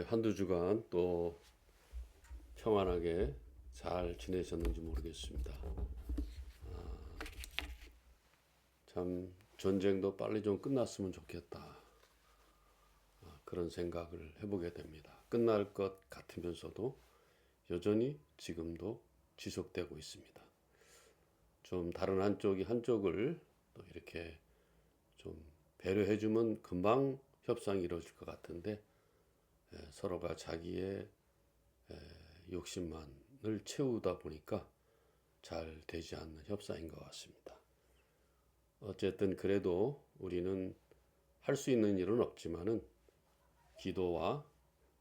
한두 주간 또 평안하게 잘 지내셨는지 모르겠습니다. 참 전쟁도 빨리 좀 끝났으면 좋겠다. 그런 생각을 해보게 됩니다. 끝날 것 같으면서도 여전히 지금도 지속되고 있습니다. 좀 다른 한쪽이 한쪽을 또 이렇게 좀 배려해주면 금방 협상이 이루어질 것 같은데 서로가 자기의 욕심만을 채우다 보니까 잘 되지 않는 협상인 것 같습니다. 어쨌든 그래도 우리는 할 수 있는 일은 없지만은 기도와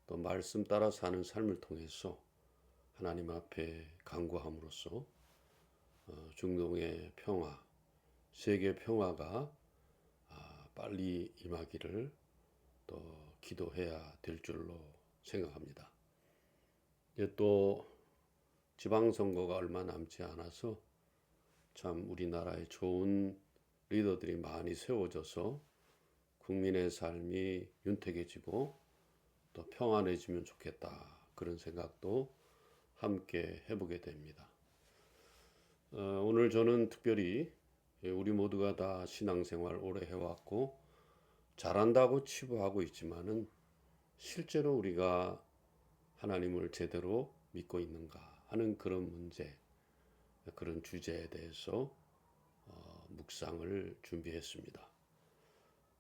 또 말씀 따라 사는 삶을 통해서 하나님 앞에 간구함으로써 중동의 평화, 세계 평화가 빨리 임하기를 또 기도해야 될 줄로 생각합니다. 또 지방선거가 얼마 남지 않아서 참 우리나라에 좋은 리더들이 많이 세워져서 국민의 삶이 윤택해지고 또 평안해지면 좋겠다. 그런 생각도 함께 해보게 됩니다. 오늘 저는 특별히 우리 모두가 다 신앙생활 오래 해왔고 잘한다고 치부하고 있지만은 실제로 우리가 하나님을 제대로 믿고 있는가 하는 그런 문제, 그런 주제에 대해서 묵상을 준비했습니다.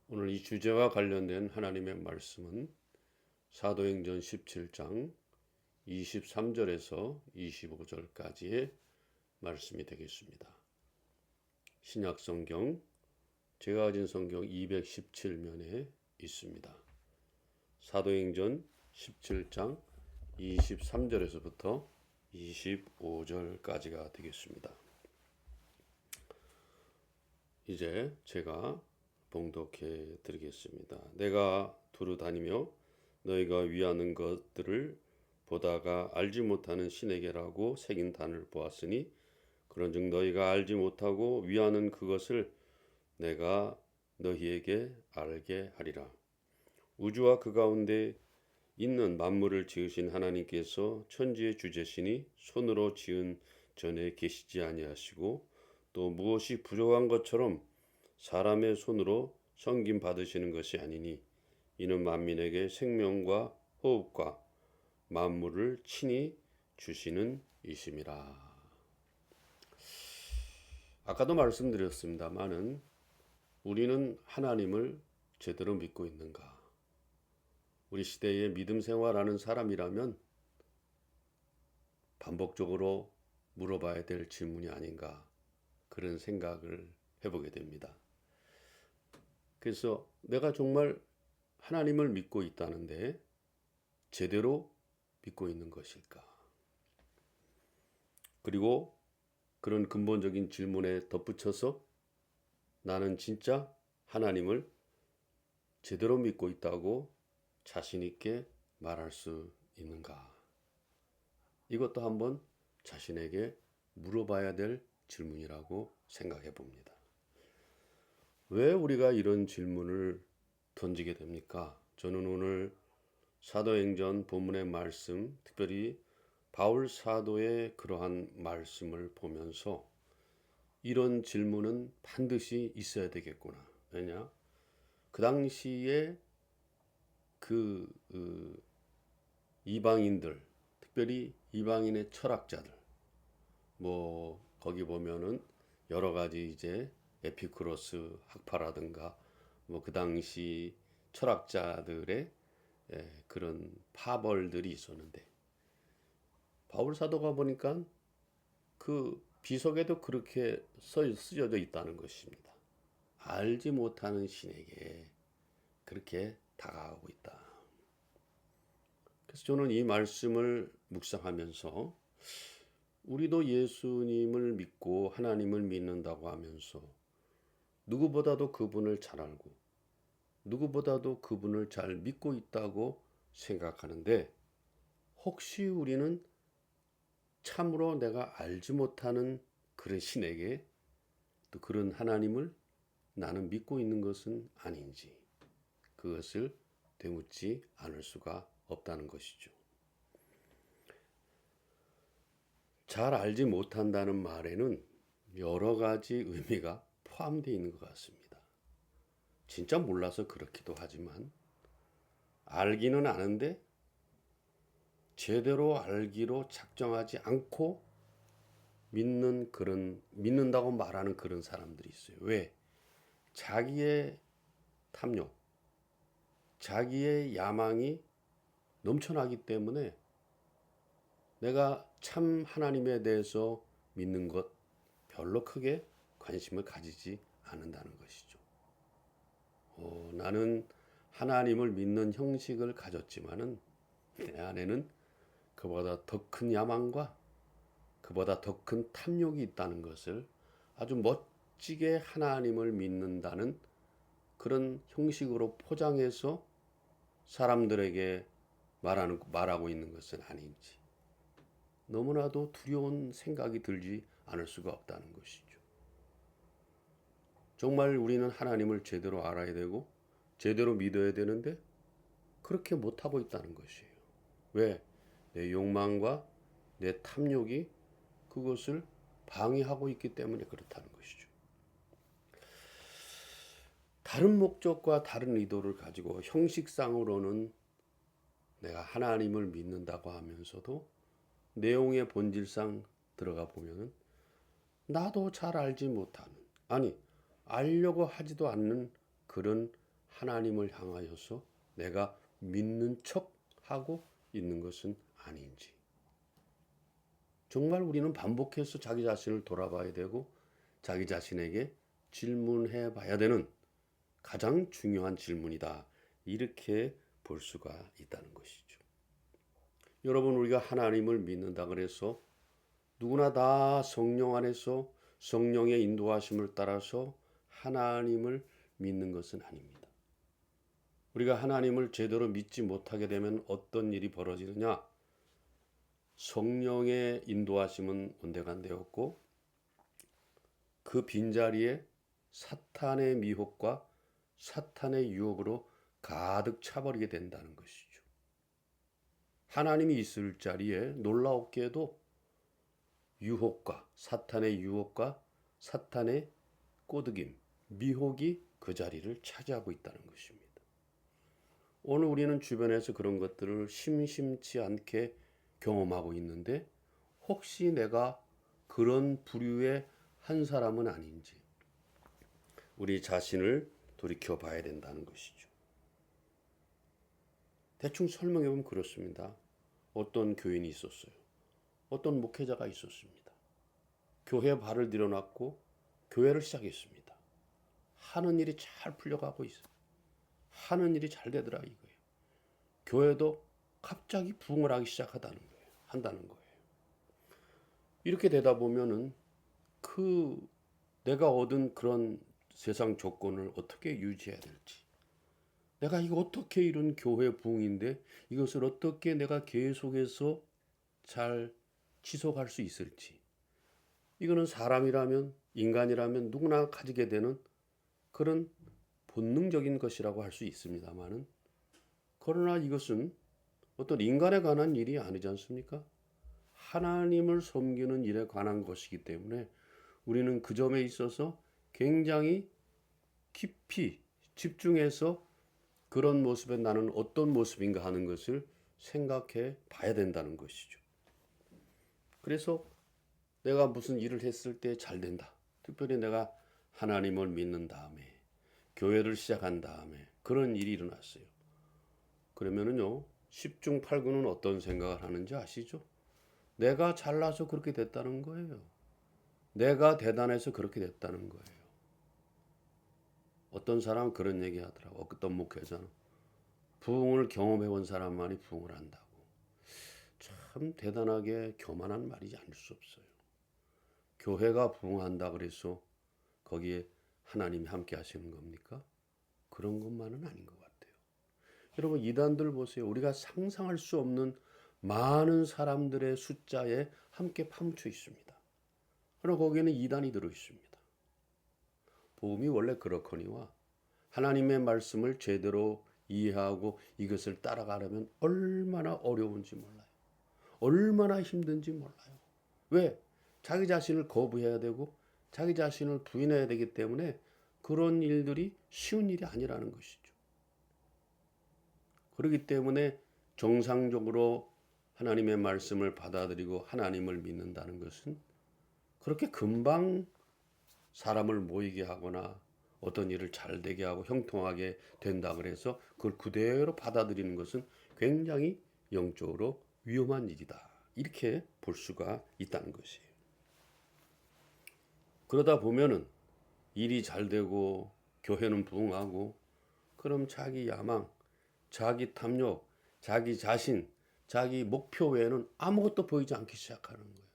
오늘 이 주제와 관련된 하나님의 말씀은 사도행전 17장 23절에서 25절까지의 말씀이 되겠습니다. 신약성경 제가 가진 성경 217면에 있습니다. 사도행전 17장 23절에서부터 25절까지가 되겠습니다. 이제 제가 봉독해 드리겠습니다. 내가 두루 다니며 너희가 위하는 것들을 보다가 알지 못하는 신에게라고 새긴 단을 보았으니 그런즉 너희가 알지 못하고 위하는 그것을 내가 너희에게 알게 하리라. 우주와 그 가운데 있는 만물을 지으신 하나님께서 천지의 주제시니 손으로 지은 전에 계시지 아니하시고 또 무엇이 부족한 것처럼 사람의 손으로 섬김 받으시는 것이 아니니 이는 만민에게 생명과 호흡과 만물을 친히 주시는 이심이라. 아까도 말씀드렸습니다마는 우리는 하나님을 제대로 믿고 있는가? 우리 시대에 믿음 생활하는 사람이라면 반복적으로 물어봐야 될 질문이 아닌가 그런 생각을 해보게 됩니다. 그래서 내가 정말 하나님을 믿고 있다는데 제대로 믿고 있는 것일까? 그리고 그런 근본적인 질문에 덧붙여서 나는 진짜 하나님을 제대로 믿고 있다고 자신 있게 말할 수 있는가? 이것도 한번 자신에게 물어봐야 될 질문이라고 생각해 봅니다. 왜 우리가 이런 질문을 던지게 됩니까? 저는 오늘 사도행전 본문의 말씀, 특별히 바울 사도의 그러한 말씀을 보면서 이런 질문은 반드시 있어야 되겠구나. 왜냐? 그 당시에 그 이방인들, 특별히 이방인의 철학자들, 뭐 거기 보면은 여러 가지 이제 에피쿠로스 학파라든가 뭐 그 당시 철학자들의 그런 파벌들이 있었는데 바울 사도가 보니까 그 비석에도 그렇게 쓰여져 있다는 것입니다. 알지 못하는 신에게 그렇게 다가가고 있다. 그래서 저는 이 말씀을 묵상하면서 우리도 예수님을 믿고 하나님을 믿는다고 하면서 누구보다도 그분을 잘 알고 누구보다도 그분을 잘 믿고 있다고 생각하는데 혹시 우리는 참으로 내가 알지 못하는 그런 신에게 또 그런 하나님을 나는 믿고 있는 것은 아닌지 그것을 되묻지 않을 수가 없다는 것이죠. 잘 알지 못한다는 말에는 여러 가지 의미가 포함되어 있는 것 같습니다. 진짜 몰라서 그렇기도 하지만 알기는 아는데 제대로 알기로 작정하지 않고 믿는다고 말하는 그런 사람들이 있어요. 왜? 자기의 탐욕, 자기의 야망이 넘쳐나기 때문에 내가 참 하나님에 대해서 믿는 것 별로 크게 관심을 가지지 않는다는 것이죠. 나는 하나님을 믿는 형식을 가졌지만은 내 안에는 그보다 더 큰 야망과 그보다 더 큰 탐욕이 있다는 것을 아주 멋지게 하나님을 믿는다는 그런 형식으로 포장해서 사람들에게 말하고 있는 것은 아닌지 너무나도 두려운 생각이 들지 않을 수가 없다는 것이죠. 정말 우리는 하나님을 제대로 알아야 되고 제대로 믿어야 되는데 그렇게 못하고 있다는 것이에요. 왜? 내 욕망과 내 탐욕이 그것을 방해하고 있기 때문에 그렇다는 것이죠. 다른 목적과 다른 의도를 가지고 형식상으로는 내가 하나님을 믿는다고 하면서도 내용의 본질상 들어가 보면은 나도 잘 알지 못하는, 아니 알려고 하지도 않는 그런 하나님을 향하여서 내가 믿는 척하고 있는 것은 아닌지. 정말 우리는 반복해서 자기 자신을 돌아봐야 되고 자기 자신에게 질문해 봐야 되는 가장 중요한 질문이다. 이렇게 볼 수가 있다는 것이죠. 여러분, 우리가 하나님을 믿는다 그래서 누구나 다 성령 안에서 성령의 인도하심을 따라서 하나님을 믿는 것은 아닙니다. 우리가 하나님을 제대로 믿지 못하게 되면 어떤 일이 벌어지느냐? 성령의 인도하심은 온데간데였고 그 빈자리에 사탄의 미혹과 사탄의 유혹으로 가득 차버리게 된다는 것이죠. 하나님이 있을 자리에 놀라웠게도 사탄의 유혹과 사탄의 꼬드김, 미혹이 그 자리를 차지하고 있다는 것입니다. 오늘 우리는 주변에서 그런 것들을 심심치 않게 경험하고 있는데 혹시 내가 그런 부류의 한 사람은 아닌지 우리 자신을 돌이켜 봐야 된다는 것이죠. 대충 설명해 보면 그렇습니다. 어떤 교인이 있었어요. 어떤 목회자가 있었습니다. 교회에 발을 들여놨고 교회를 시작했습니다. 하는 일이 잘 풀려가고 있어요. 하는 일이 잘 되더라 이거예요. 교회도 갑자기 부흥을 하기 한다는 거예요. 이렇게 되다 보면은 내가 얻은 그런 세상 조건을 어떻게 유지해야 될지, 내가 이거 어떻게 이런 교회 부흥인데 이것을 어떻게 내가 계속해서 잘 지속할 수 있을지, 이거는 사람이라면 인간이라면 누구나 가지게 되는 그런 본능적인 것이라고 할 수 있습니다만은, 그러나 이것은 어떤 인간에 관한 일이 아니지 않습니까? 하나님을 섬기는 일에 관한 것이기 때문에 우리는 그 점에 있어서 굉장히 깊이 집중해서 그런 모습에 나는 어떤 모습인가 하는 것을 생각해 봐야 된다는 것이죠. 그래서 내가 무슨 일을 했을 때 잘 된다. 특별히 내가 하나님을 믿는 다음에 교회를 시작한 다음에 그런 일이 일어났어요. 그러면은요, 10중 8구는 어떤 생각을 하는지 아시죠? 내가 잘나서 그렇게 됐다는 거예요. 내가 대단해서 그렇게 됐다는 거예요. 어떤 사람은 그런 얘기 하더라고. 어떤 목회자는 부흥을 경험해 본 사람만이 부흥을 한다고. 참 대단하게 교만한 말이지 않을 수 없어요. 교회가 부흥한다 그래서 거기에 하나님이 함께 하시는 겁니까? 그런 것만은 아닌 것 같아요. 여러분, 이단들 보세요. 우리가 상상할 수 없는 많은 사람들의 숫자에 함께 파묻혀 있습니다. 그러나 거기에는 이단이 들어 있습니다. 복음이 원래 그렇거니와 하나님의 말씀을 제대로 이해하고 이것을 따라가려면 얼마나 어려운지 몰라요. 얼마나 힘든지 몰라요. 왜? 자기 자신을 거부해야 되고 자기 자신을 부인해야 되기 때문에 그런 일들이 쉬운 일이 아니라는 것이죠. 그렇기 때문에 정상적으로 하나님의 말씀을 받아들이고 하나님을 믿는다는 것은 그렇게 금방 사람을 모이게 하거나 어떤 일을 잘 되게 하고 형통하게 된다 그래서 그걸 그대로 받아들이는 것은 굉장히 영적으로 위험한 일이다. 이렇게 볼 수가 있다는 것이에요. 그러다 보면은 일이 잘 되고 교회는 부흥하고 그럼 자기 야망, 자기 탐욕, 자기 자신, 자기 목표 외에는 아무것도 보이지 않기 시작하는 거예요.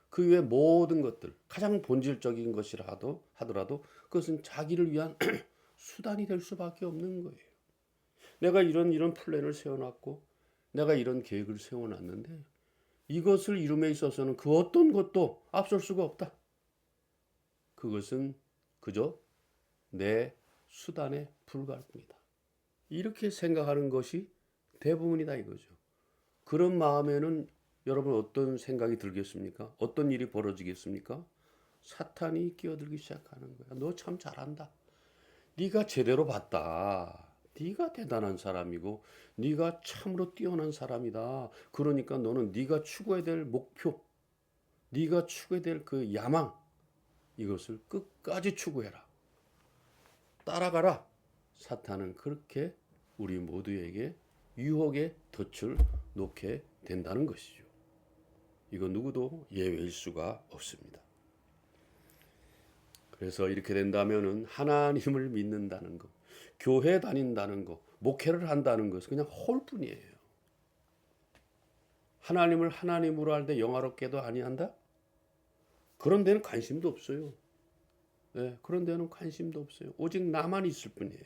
그 외 모든 것들, 가장 본질적인 것이라 하더라도 그것은 자기를 위한 수단이 될 수밖에 없는 거예요. 내가 이런 플랜을 세워놨고 내가 이런 계획을 세워놨는데 이것을 이룸에 있어서는 그 어떤 것도 앞설 수가 없다. 그것은 그저 내 수단에 불과할 뿐이다. 이렇게 생각하는 것이 대부분이다 이거죠. 그런 마음에는 여러분 어떤 생각이 들겠습니까? 어떤 일이 벌어지겠습니까? 사탄이 끼어들기 시작하는 거야. 너 참 잘한다. 네가 제대로 봤다. 네가 대단한 사람이고 네가 참으로 뛰어난 사람이다. 그러니까 너는 네가 추구해야 될 목표, 네가 추구해야 될 그 야망 이것을 끝까지 추구해라. 따라가라. 사탄은 그렇게 우리 모두에게 유혹의 덫을 놓게 된다는 것이죠. 이거 누구도 예외일 수가 없습니다. 그래서 이렇게 된다면은 하나님을 믿는다는 것, 교회 다닌다는 것, 목회를 한다는 것은 그냥 홀뿐이에요. 하나님을 하나님으로 할 때 영화롭게도 아니한다? 그런 데는 관심도 없어요. 네, 그런 데는 관심도 없어요. 오직 나만 있을 뿐이에요.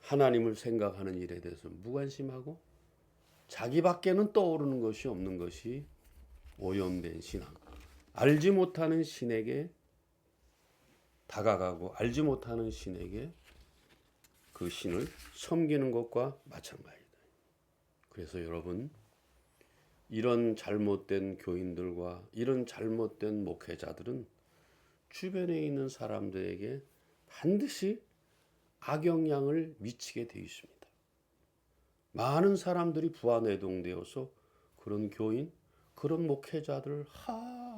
하나님을 생각하는 일에 대해서 무관심하고 자기밖에는 떠오르는 것이 없는 것이 오염된 신앙. 알지 못하는 신에게 다가가고 알지 못하는 신에게 그 신을 섬기는 것과 마찬가지다. 그래서 여러분 이런 잘못된 교인들과 이런 잘못된 목회자들은 주변에 있는 사람들에게 반드시 악영향을 미치게 되어 있습니다. 많은 사람들이 부안해동되어서 그런 교인, 그런 목회자들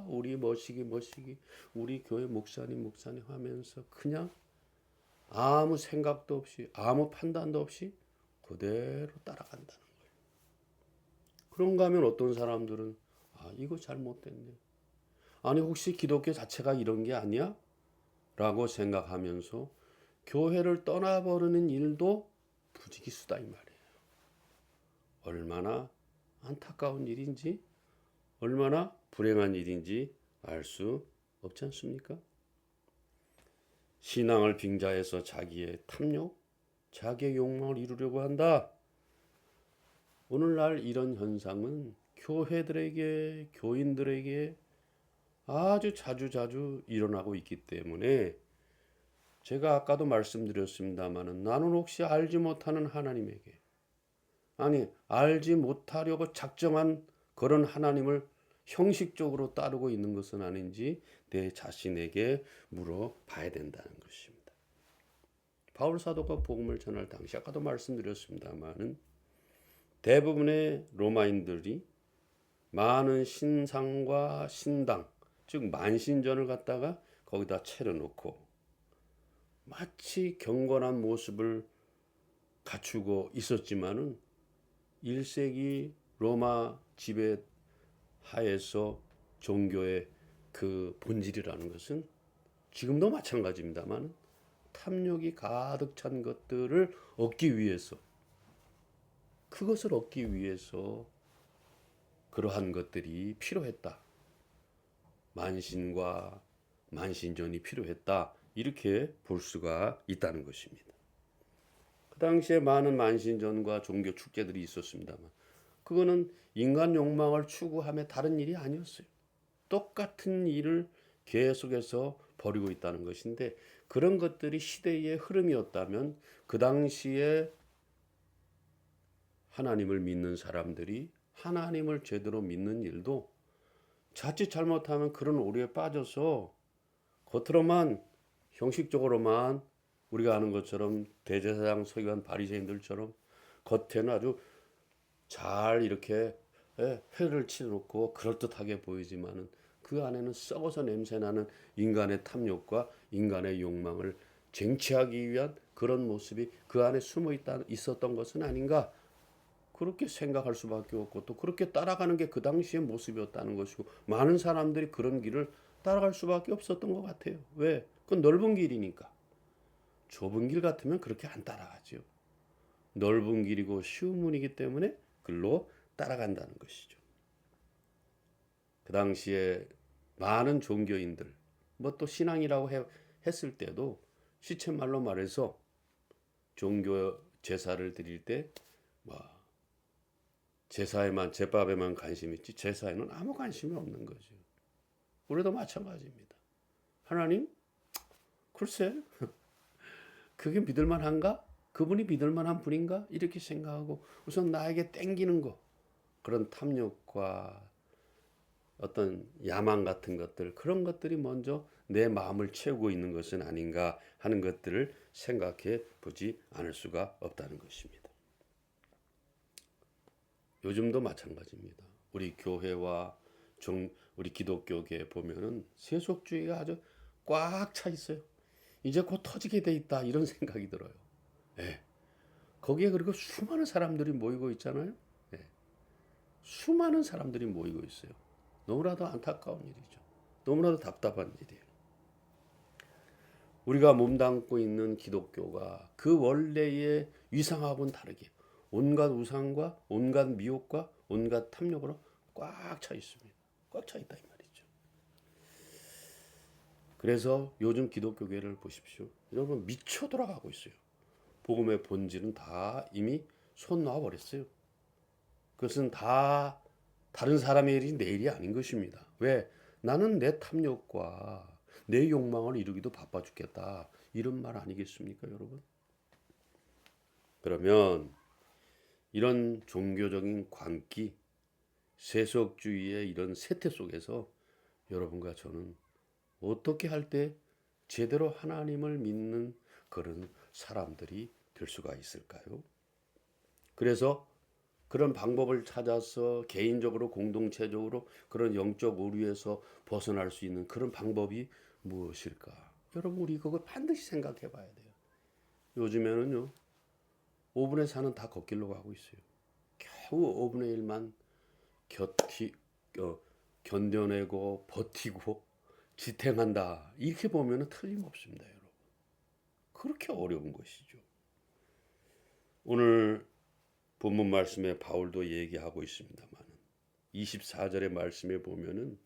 우리 멋이기 우리 교회 목사님 하면서 그냥 아무 생각도 없이 아무 판단도 없이 그대로 따라간다는 거예요. 그런가 하면 어떤 사람들은 이거 잘못됐네. 아니 혹시 기독교 자체가 이런 게 아니야? 라고 생각하면서 교회를 떠나버리는 일도 부지기수다 이 말이에요. 얼마나 안타까운 일인지 얼마나 불행한 일인지 알 수 없지 않습니까? 신앙을 빙자해서 자기의 탐욕, 자기의 욕망을 이루려고 한다. 오늘날 이런 현상은 교회들에게, 교인들에게 아주 자주 일어나고 있기 때문에 제가 아까도 말씀드렸습니다마는 나는 혹시 알지 못하는 하나님에게 알지 못하려고 작정한 그런 하나님을 형식적으로 따르고 있는 것은 아닌지 내 자신에게 물어봐야 된다는 것입니다. 바울 사도가 복음을 전할 당시 아까도 말씀드렸습니다마는 대부분의 로마인들이 많은 신상과 신당 즉 만신전을 갖다가 거기다 차려놓고 마치 경건한 모습을 갖추고 있었지만은 1세기 로마 지배 하에서 종교의 그 본질이라는 것은 지금도 마찬가지입니다만 탐욕이 가득 찬 것들을 얻기 위해서 그것을 얻기 위해서 그러한 것들이 필요했다. 만신과 만신전이 필요했다. 이렇게 볼 수가 있다는 것입니다. 그 당시에 많은 만신전과 종교 축제들이 있었습니다만 그거는 인간 욕망을 추구함에 다른 일이 아니었어요. 똑같은 일을 계속해서 벌이고 있다는 것인데 그런 것들이 시대의 흐름이었다면 그 당시에 하나님을 믿는 사람들이 하나님을 제대로 믿는 일도 자칫 잘못하면 그런 오류에 빠져서 겉으로만 형식적으로만 우리가 아는 것처럼 대제사장 서기관 바리새인들처럼 겉에는 아주 잘 이렇게 회를 치놓고 그럴듯하게 보이지만은 그 안에는 썩어서 냄새나는 인간의 탐욕과 인간의 욕망을 쟁취하기 위한 그런 모습이 그 안에 있었던 것은 아닌가, 그렇게 생각할 수밖에 없고 또 그렇게 따라가는 게 그 당시의 모습이었다는 것이고 많은 사람들이 그런 길을 따라갈 수밖에 없었던 것 같아요. 왜? 그건 넓은 길이니까. 좁은 길 같으면 그렇게 안 따라가죠. 넓은 길이고 쉬운 문이기 때문에 글로 따라간다는 것이죠. 그 당시에 많은 종교인들, 뭐 또 신앙이라고 했을 때도 시쳇말로 말해서 종교 제사를 드릴 때 뭐 제사에만 제밥에만 관심이 있지 제사에는 아무 관심이 없는 거죠. 우리도 마찬가지입니다. 하나님, 글쎄 그게 믿을만한가? 그분이 믿을만한 분인가? 이렇게 생각하고 우선 나에게 땡기는 거, 그런 탐욕과 어떤 야망 같은 것들, 그런 것들이 먼저 내 마음을 채우고 있는 것은 아닌가 하는 것들을 생각해 보지 않을 수가 없다는 것입니다. 요즘도 마찬가지입니다. 우리 교회와 우리 기독교계에 보면은 세속주의가 아주 꽉 차 있어요. 이제 곧 터지게 돼 있다 이런 생각이 들어요. 예. 거기에 그리고 수많은 사람들이 모이고 있잖아요. 예. 수많은 사람들이 모이고 있어요. 너무나도 안타까운 일이죠. 너무나도 답답한 일이에요. 우리가 몸담고 있는 기독교가 그 원래의 위상하고는 다르게 온갖 우상과 온갖 미혹과 온갖 탐욕으로 꽉 차 있습니다. 꽉 차 있다 이 말이죠. 그래서 요즘 기독교계를 보십시오. 여러분 미쳐 돌아가고 있어요. 복음의 본질은 다 이미 손 놔 버렸어요. 그것은 다 다른 사람의 일이 내 일이 아닌 것입니다. 왜? 나는 내 탐욕과 내 욕망을 이루기도 바빠 죽겠다. 이런 말 아니겠습니까, 여러분? 그러면 이런 종교적인 광기, 세속주의의 이런 세태 속에서 여러분과 저는 어떻게 할 때 제대로 하나님을 믿는 그런 사람들이 될 수가 있을까요? 그래서 그런 방법을 찾아서 개인적으로 공동체적으로 그런 영적 오류에서 벗어날 수 있는 그런 방법이 무엇일까? 여러분 우리 그걸 반드시 생각해 봐야 돼요. 요즘에는요 5분의 4는 다 걷길로 가고 있어요. 겨우 5분의 1만 견뎌내고 버티고 지탱한다. 이렇게 보면 틀림없습니다, 여러분. 그렇게 어려운 것이죠. 오늘 본문 말씀에 바울도 얘기하고 있습니다만 24절의 말씀에 보면은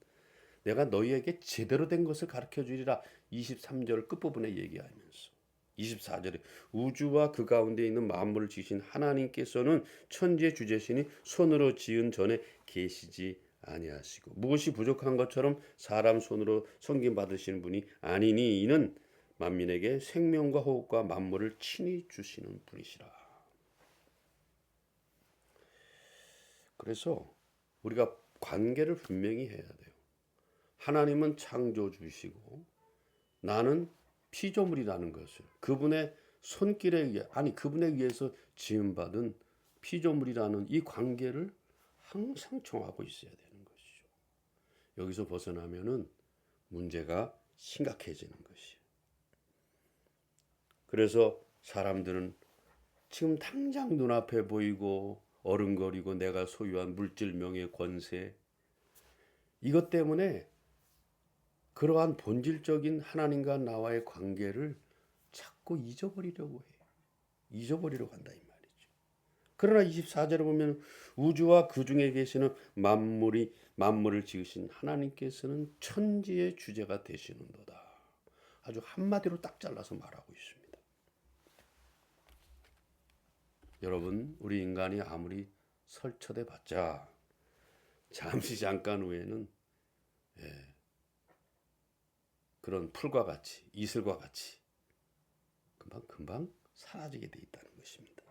내가 너희에게 제대로 된 것을 가르쳐 주리라 23절 끝부분에 얘기하면서 24절에 우주와 그 가운데 있는 만물을 지으신 하나님께서는 천지의 주재신이 손으로 지은 전에 계시지 아니하시고 무엇이 부족한 것처럼 사람 손으로 섬김 받으시는 분이 아니니 이는 만민에게 생명과 호흡과 만물을 친히 주시는 분이시라. 그래서 우리가 관계를 분명히 해야 돼요. 하나님은 창조주시고 나는 피조물이라는 것을 그분의 손길에 의해 그분에 의해서 지음받은 피조물이라는 이 관계를 항상 정하고 있어야 되는 것이죠. 여기서 벗어나면은 문제가 심각해지는 것이에요. 그래서 사람들은 지금 당장 눈앞에 보이고 어른거리고 내가 소유한 물질, 명예, 권세 이것 때문에 그러한 본질적인 하나님과 나와의 관계를 자꾸 잊어버리려고 해요. 잊어버리려고 한다 이 말이죠. 그러나 24절에 보면 우주와 그 중에 계시는 만물을 지으신 하나님께서는 천지의 주제가 되시는도다. 아주 한마디로 딱 잘라서 말하고 있습니다. 여러분 우리 인간이 아무리 설쳐대 봤자 잠시 잠깐 후에는 그런 풀과 같이 이슬과 같이 금방 사라지게 돼 있다는 것입니다.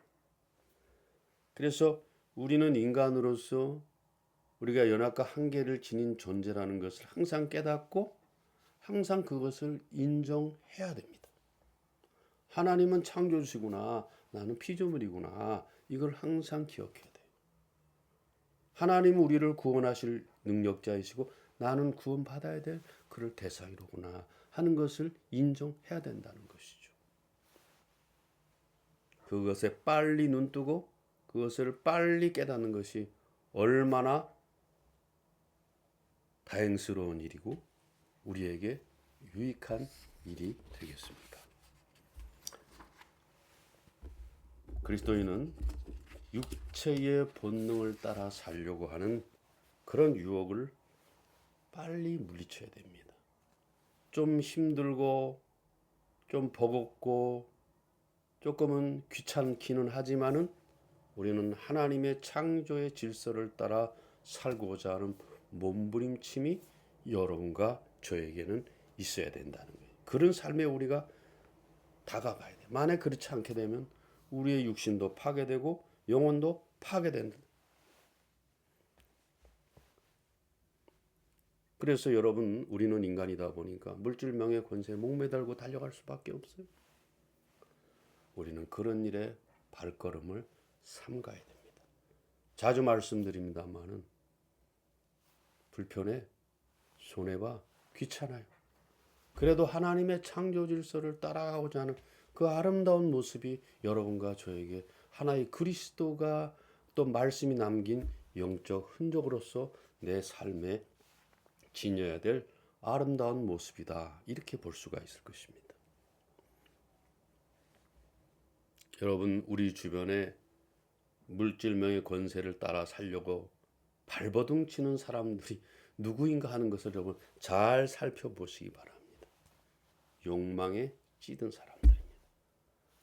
그래서 우리는 인간으로서 우리가 연약과 한계를 지닌 존재라는 것을 항상 깨닫고 항상 그것을 인정해야 됩니다. 하나님은 창조주시구나. 나는 피조물이구나. 이걸 항상 기억해야 돼요. 하나님은 우리를 구원하실 능력자이시고 나는 구원받아야 될 그럴 대상이로구나 하는 것을 인정해야 된다는 것이죠. 그것에 빨리 눈뜨고 그것을 빨리 깨닫는 것이 얼마나 다행스러운 일이고 우리에게 유익한 일이 되겠습니까? 그리스도인은 육체의 본능을 따라 살려고 하는 그런 유혹을 빨리 물리쳐야 됩니다. 좀 힘들고 좀 버겁고 조금은 귀찮기는 하지만은 우리는 하나님의 창조의 질서를 따라 살고자 하는 몸부림침이 여러분과 저에게는 있어야 된다는 거예요. 그런 삶에 우리가 다가가야 돼요. 만약 그렇지 않게 되면 우리의 육신도 파괴되고 영혼도 파괴된다. 그래서 여러분, 우리는 인간이다 보니까 물질명의 권세에 목매달고 달려갈 수밖에 없어요. 우리는 그런 일에 발걸음을 삼가야 됩니다. 자주 말씀드립니다만은 불편해, 손해봐, 귀찮아요. 그래도 하나님의 창조 질서를 따라가고자 하는 그 아름다운 모습이 여러분과 저에게 하나의 그리스도가 또 말씀이 남긴 영적 흔적으로서 내 삶에 지녀야 될 아름다운 모습이다. 이렇게 볼 수가 있을 것입니다. 여러분, 우리 주변에 물질명의 권세를 따라 살려고 발버둥 치는 사람들이 누구인가 하는 것을 여러분 잘 살펴보시기 바랍니다. 욕망에 찌든 사람들입니다.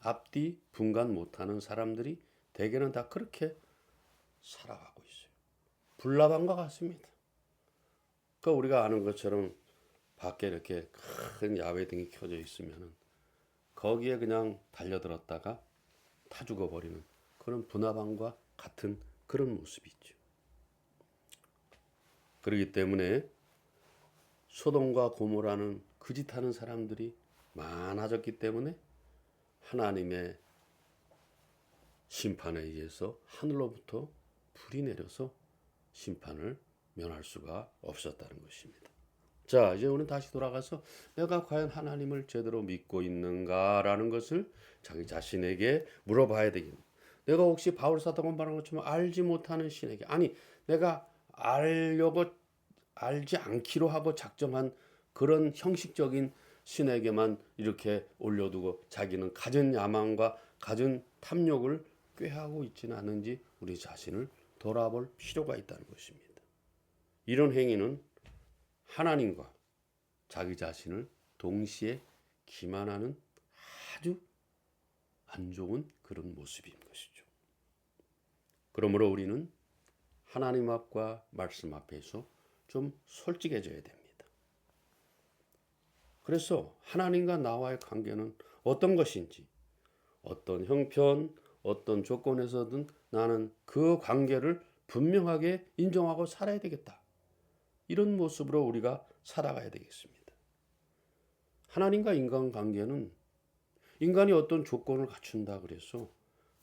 앞뒤 분간 못하는 사람들이 대개는 다 그렇게 살아가고 있어요. 불나방과 같습니다. 그러니까 우리가 아는 것처럼 밖에 이렇게 큰 야외등이 켜져 있으면 거기에 그냥 달려들었다가 타 죽어버리는 그런 분화방과 같은 그런 모습이 있죠. 그렇기 때문에 소돔과 고모라는 거짓하는 사람들이 많아졌기 때문에 하나님의 심판에 의해서 하늘로부터 불이 내려서 심판을 면할 수가 없었다는 것입니다. 자, 이제 우리는 다시 돌아가서 내가 과연 하나님을 제대로 믿고 있는가라는 것을 자기 자신에게 물어봐야 되겠습니다. 내가 혹시 바울 사도가 말한 것처럼 알지 못하는 신에게, 아니 내가 알지 않기로 하고 작정한 그런 형식적인 신에게만 이렇게 올려두고 자기는 가진 야망과 가진 탐욕을 꾀하고 있지는 않은지 우리 자신을 돌아볼 필요가 있다는 것입니다. 이런 행위는 하나님과 자기 자신을 동시에 기만하는 아주 안 좋은 그런 모습인 것이죠. 그러므로 우리는 하나님 앞과 말씀 앞에서 좀 솔직해져야 됩니다. 그래서 하나님과 나와의 관계는 어떤 것인지, 어떤 형편, 어떤 조건에서든 나는 그 관계를 분명하게 인정하고 살아야 되겠다. 이런 모습으로 우리가 살아가야 되겠습니다. 하나님과 인간 관계는 인간이 어떤 조건을 갖춘다 그래서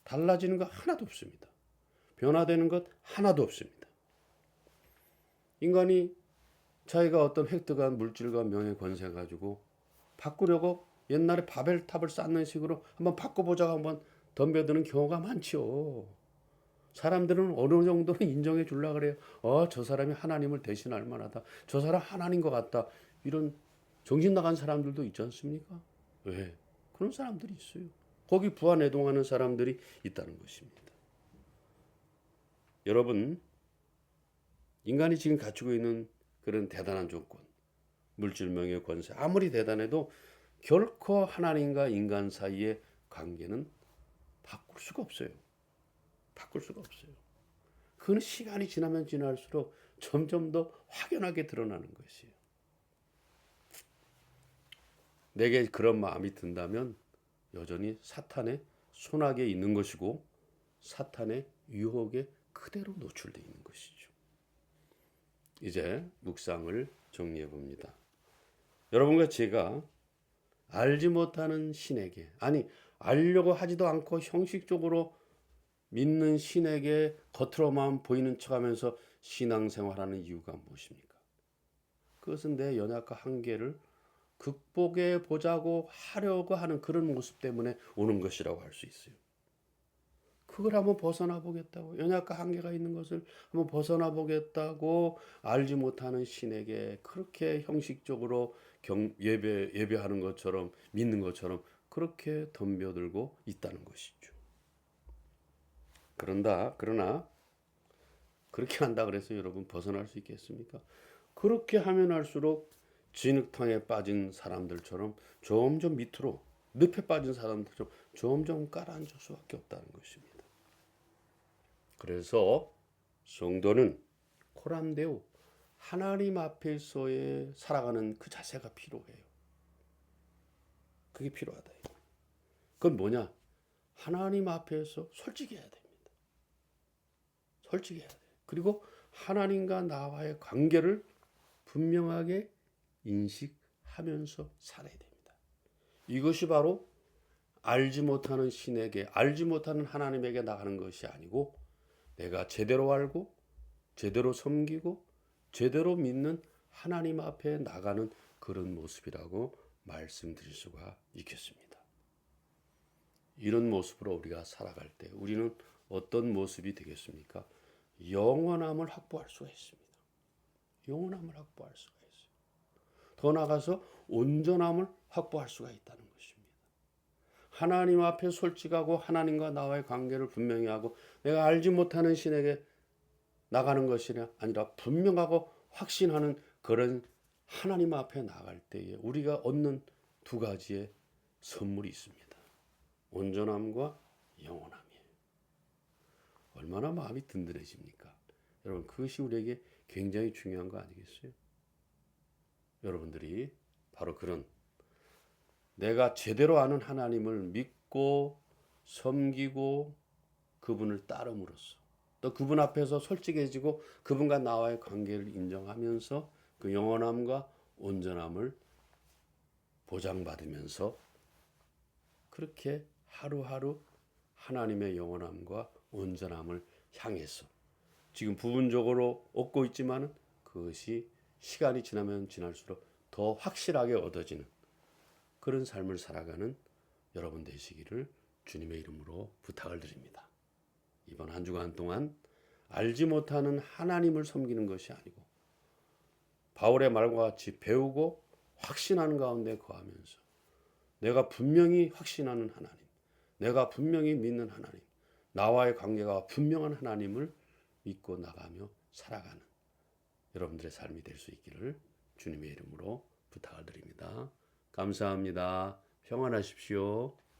달라지는 것 하나도 없습니다. 변화되는 것 하나도 없습니다. 인간이 자기가 어떤 획득한 물질과 명예 권세 가지고 바꾸려고 옛날에 바벨탑을 쌓는 식으로 한번 바꿔보자고 한번 덤벼드는 경우가 많죠. 사람들은 어느 정도는 인정해 주려고 그래요. 저 사람이 하나님을 대신할 만하다. 저 사람 하나님 것 같다. 이런 정신 나간 사람들도 있지 않습니까? 왜? 그런 사람들이 있어요. 거기 부안해동하는 사람들이 있다는 것입니다. 여러분, 인간이 지금 갖추고 있는 그런 대단한 조건, 물질, 명예, 권세, 아무리 대단해도 결코 하나님과 인간 사이의 관계는 바꿀 수가 없어요. 바꿀 수가 없어요. 그건 시간이 지나면 지날수록 점점 더 확연하게 드러나는 것이에요. 내게 그런 마음이 든다면 여전히 사탄의 손아귀에 있는 것이고 사탄의 유혹에 그대로 노출되어 있는 것이죠. 이제 묵상을 정리해 봅니다. 여러분과 제가 알지 못하는 신에게, 아니 알려고 하지도 않고 형식적으로 믿는 신에게 겉으로만 보이는 척하면서 신앙생활하는 이유가 무엇입니까? 그것은 내 연약과 한계를 극복해 보자고 하려고 하는 그런 모습 때문에 오는 것이라고 할 수 있어요. 그걸 한번 벗어나 보겠다고, 연약과 한계가 있는 것을 한번 벗어나 보겠다고 알지 못하는 신에게 그렇게 형식적으로 예배하는 것처럼 믿는 것처럼 그렇게 덤벼들고 있다는 것이죠. 그러나 그렇게 한다 그래서 여러분 벗어날 수 있겠습니까? 그렇게 하면 할수록 진흙탕에 빠진 사람들처럼 점점 밑으로, 늪에 빠진 사람들처럼 점점 가라앉을 수밖에 없다는 것입니다. 그래서 성도는 코람데오 하나님 앞에서의 살아가는 그 자세가 필요해요. 그게 필요하다. 그건 뭐냐? 하나님 앞에서 솔직해야 됩니다. 솔직해야 돼요. 그리고 하나님과 나와의 관계를 분명하게 인식하면서 살아야 됩니다. 이것이 바로 알지 못하는 신에게, 알지 못하는 하나님에게 나가는 것이 아니고 내가 제대로 알고 제대로 섬기고 제대로 믿는 하나님 앞에 나가는 그런 모습이라고 말씀드릴 수가 있겠습니다. 이런 모습으로 우리가 살아갈 때 우리는 어떤 모습이 되겠습니까? 영원함을 확보할 수가 있습니다. 영원함을 확보할 수가 있어요. 더 나아가서 온전함을 확보할 수가 있다는 것입니다. 하나님 앞에 솔직하고 하나님과 나와의 관계를 분명히 하고 내가 알지 못하는 신에게 나가는 것이 아니라 분명하고 확신하는 그런 하나님 앞에 나갈 때에 우리가 얻는 두 가지의 선물이 있습니다. 온전함과 영원함이에요. 얼마나 마음이 든든해집니까? 여러분, 그것이 우리에게 굉장히 중요한 거 아니겠어요? 여러분들이 바로 그런 내가 제대로 아는 하나님을 믿고 섬기고 그분을 따름으로써 또 그분 앞에서 솔직해지고 그분과 나와의 관계를 인정하면서 그 영원함과 온전함을 보장받으면서 그렇게 하루하루 하나님의 영원함과 온전함을 향해서 지금 부분적으로 얻고 있지만 그것이 시간이 지나면 지날수록 더 확실하게 얻어지는 그런 삶을 살아가는 여러분 되시기를 주님의 이름으로 부탁을 드립니다. 이번 한 주간 동안 알지 못하는 하나님을 섬기는 것이 아니고 바울의 말과 같이 배우고 확신하는 가운데 거하면서 내가 분명히 확신하는 하나님, 내가 분명히 믿는 하나님, 나와의 관계가 분명한 하나님을 믿고 나가며 살아가는 여러분들의 삶이 될 수 있기를 주님의 이름으로 부탁을 드립니다. 감사합니다. 평안하십시오.